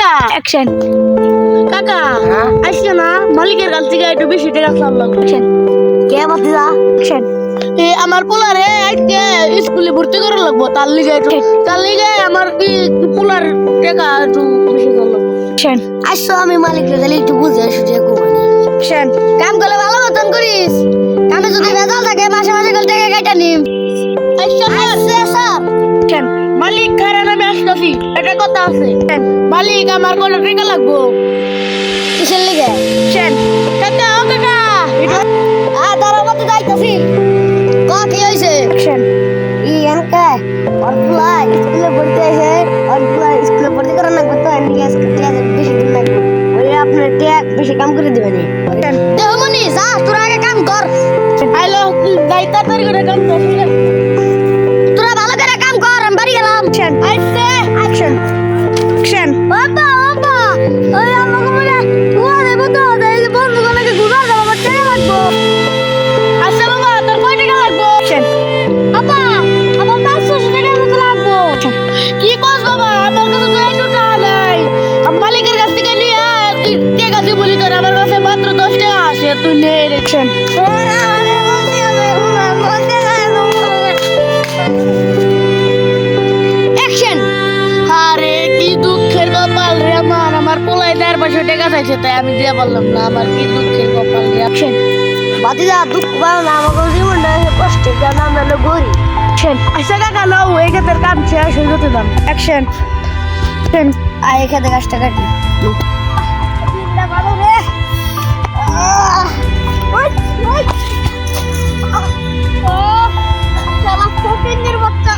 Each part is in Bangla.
কাকা অ্যাকশন কাকা আইসো না মালিকের কাছ থেকে একটু বেশি টাকা চাল লাগবে অ্যাকশন কে বাতিজা অ্যাকশন আমার পোলারে আজকে স্কুলে ভর্তি করা লাগবো তার লিগে আমার পোলার টাকা একটু বেশি চাল লাগবে অ্যাকশন আইসো আমি মালিকের কাছে একটু বুঝে আসি যে অ্যাকশন কাম করলে ভালো মতন করিস কামে যদি ভেজাল থাকে মাসে মাসে টাকা কাটা নিম মালিক খারাপ আমি আসতেছি এটা কথা আছে মালিক আমার কোন টাকা লাগবো কিসের লিগে কাকা ও কাকা দাঁড়াও মতো যাইতেছি কি হয়েছে স্কুলে পড়তে এসে স্কুলে ভর্তি করার লাগবে তো বেশি দিন লাগবে ওই আপনার ট্যাগ বেশি কাম করে দিবেন দেহমনি যা তোরা আগে কাম কর আইলো দায়িত্ব তৈরি করে কাম কর তোরা ভালো করে কাম কর আমি বাড়ি গেলাম আইছে অ্যাকশন অ্যাকশন বাবা বাবা ওই আমাকে বলে ওরে বন্ধু এই বন্ধু গলাকে ঘুরা দাও আমার টাকা লাগবে আচ্ছা বাবা তোর কয় টাকা লাগবে অ্যাকশন আপা আমার 500 টাকা মতো লাগবে কি কস বাবা আমার কাছে তো 100 টাকা নাই মালিকের কাছ থেকে নিয়ে তুই টাকা দিয়ে বলি তোর আমার কাছে মাত্র 10 টাকা আছে তুই নে অ্যাকশন আমার পোলাই 400 টাকা চাইছে তাই আমি দিয়ে বললাম না আমার কি দুঃখের কপাল রিয়াকশন বাতিজা দুঃখ পাও না আমাকে জীবনটা কষ্টের জন্য আমরা হলো গরিব আচ্ছা কাকা নাও এই ক্ষেতের কাম শেষ হয়ে যেতে দাম অ্যাকশন এই ক্ষেতে গাছটা কাটি ভালো রে বাচ্চা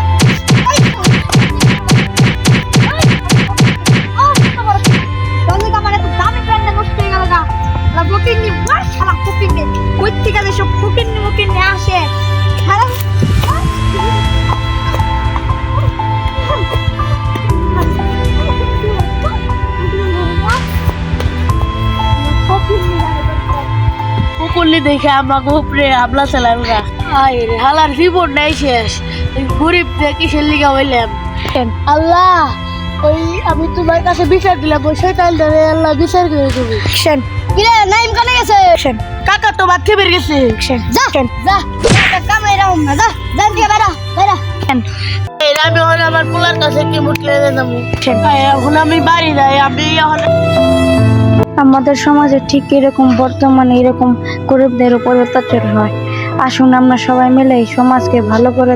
দেখে আমাকে উপরে হামলা চালাবো হালার জীবন নাই শেষ গরিব কিসের লিগা হইলাম আল্লাহ ওই আমি তোমার কাছে বিচার দিলাম ওই শয়তান ধরে আল্লাহ বিচার করে দেবে কিরে নাইম কানে গেছে কাকা তো বাদ খেয়ে গেছে যা যা কামে রাও না যা জান দিয়ে বেরা বেরা আমি এখন আমার পোলার কাছে কি মুটলে যাবো এখন আমি বাড়ি যাই আমি এখন আমাদের সমাজে ঠিক এরকম বর্তমানে এরকম গরিবদের উপর অত্যাচার হয় আসুন আমরা সবাই মিলে এই সমাজকে ভালো করে